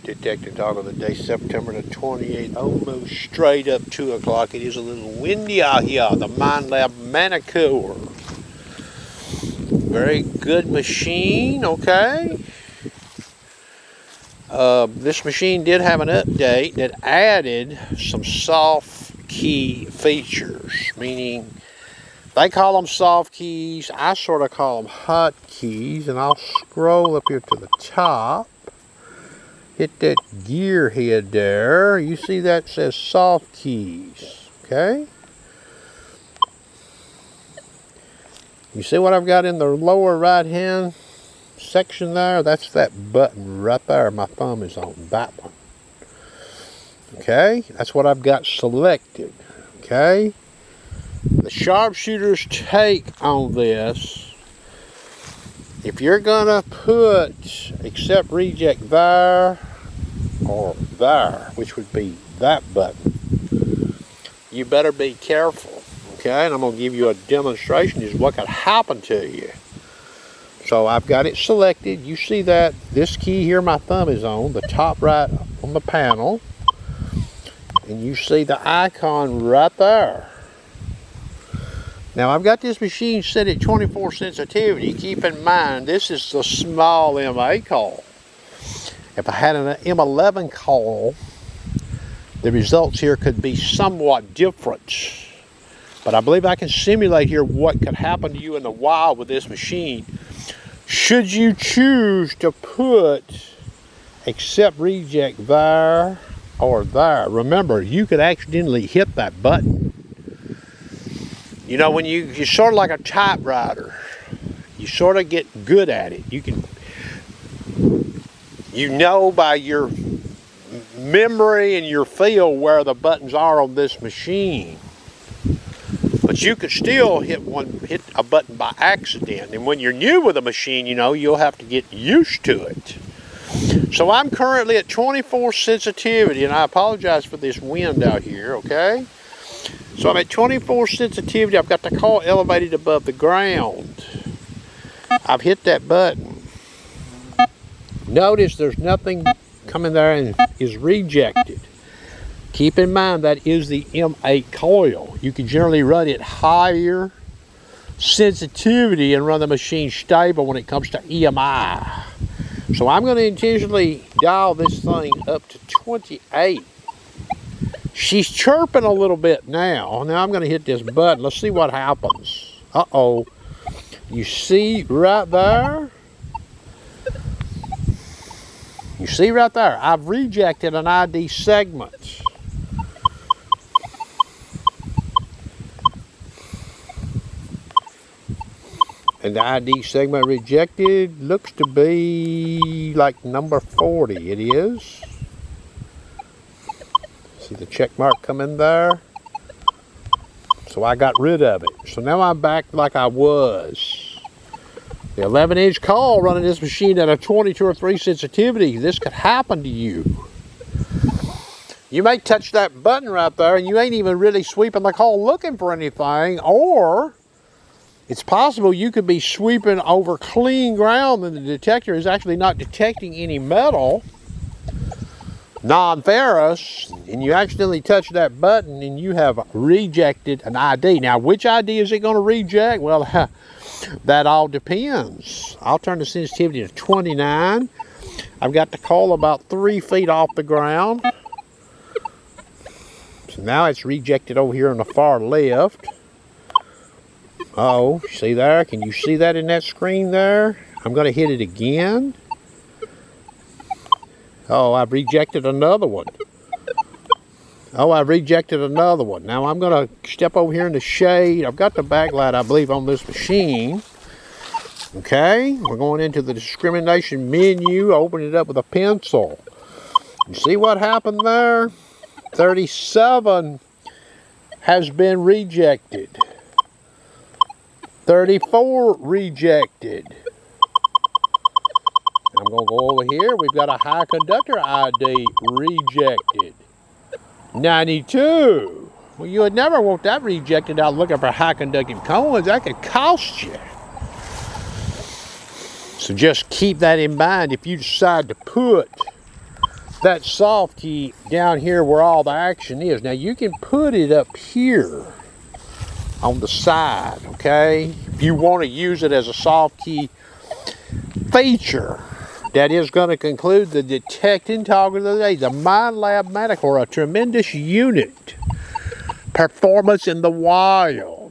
Detecting Talk of the day, September the 28th, almost straight up 2 o'clock. It is a little windy out here. The Minelab Manticore. Very good machine, okay. This machine did have an update that added some soft key features, meaning they call them soft keys. I sort of call them hot keys, and I'll scroll up here to the top. Hit that gear head there. You see that says soft keys, okay? You see what I've got in the lower right hand section there? That's that button right there. My thumb is on that one. Okay, that's what I've got selected, okay? The sharpshooter's take on this, if you're gonna put accept reject there or there, which would be that button, you better be careful, okay? And I'm gonna give you a demonstration is what could happen to you. So I've got it selected. You see that this key here my thumb is on, the top right on the panel, and you see the icon right there. Now I've got this machine set at 24 sensitivity. Keep in mind this is the small MA coil. If I had an M11 coil, the results here could be somewhat different. But I believe I can simulate here what could happen to you in the wild with this machine. Should you choose to put accept reject there or there, remember you could accidentally hit that button. You know, when you're sort of like a typewriter, you sort of get good at it. You know by your memory and your feel where the buttons are on this machine. But you could still hit a button by accident. And when you're new with a machine, you know, you'll have to get used to it. So I'm currently at 24 sensitivity, and I apologize for this wind out here, okay? So I'm at 24 sensitivity. I've got the coil elevated above the ground. I've hit that button. Notice there's nothing coming there and is rejected. Keep in mind that is the M8 coil. You can generally run it higher sensitivity and run the machine stable when it comes to EMI. So I'm going to intentionally dial this thing up to 28. She's chirping a little bit now. Now I'm going to hit this button. Let's see what happens. Uh-oh. You see right there? You see right there? I've rejected an ID segment. And the ID segment rejected looks to be like number 40. It is. See the check mark come in there? So I got rid of it. So now I'm back like I was. The 11-inch coil running this machine at a 22 or 3 sensitivity. This could happen to you. You may touch that button right there and you ain't even really sweeping the coil looking for anything, or it's possible you could be sweeping over clean ground and the detector is actually not detecting any metal, non-ferrous, and you accidentally touch that button and you have rejected an ID. Now, which ID is it going to reject? Well, that all depends. I'll turn the sensitivity to 29. I've got the coil about 3 feet off the ground. So now it's rejected over here on the far left. Oh, see there? Can you see that in that screen there? I'm going to hit it again. Oh, I've rejected another one. Oh, I've rejected another one. Now I'm going to step over here in the shade. I've got the backlight, I believe, on this machine. Okay, we're going into the discrimination menu. Open it up with a pencil. You see what happened there? 37 has been rejected. 34 rejected. I'm going to go over here. We've got a high conductor ID rejected. 92. Well, you would never want that rejected out looking for high conductive coils. That could cost you. So just keep that in mind if you decide to put that soft key down here where all the action is. Now you can put it up here on the side, okay? If you want to use it as a soft key feature. That is going to conclude the detecting talk of the day. The Minelab Manticore, a tremendous unit. Performance in the wild.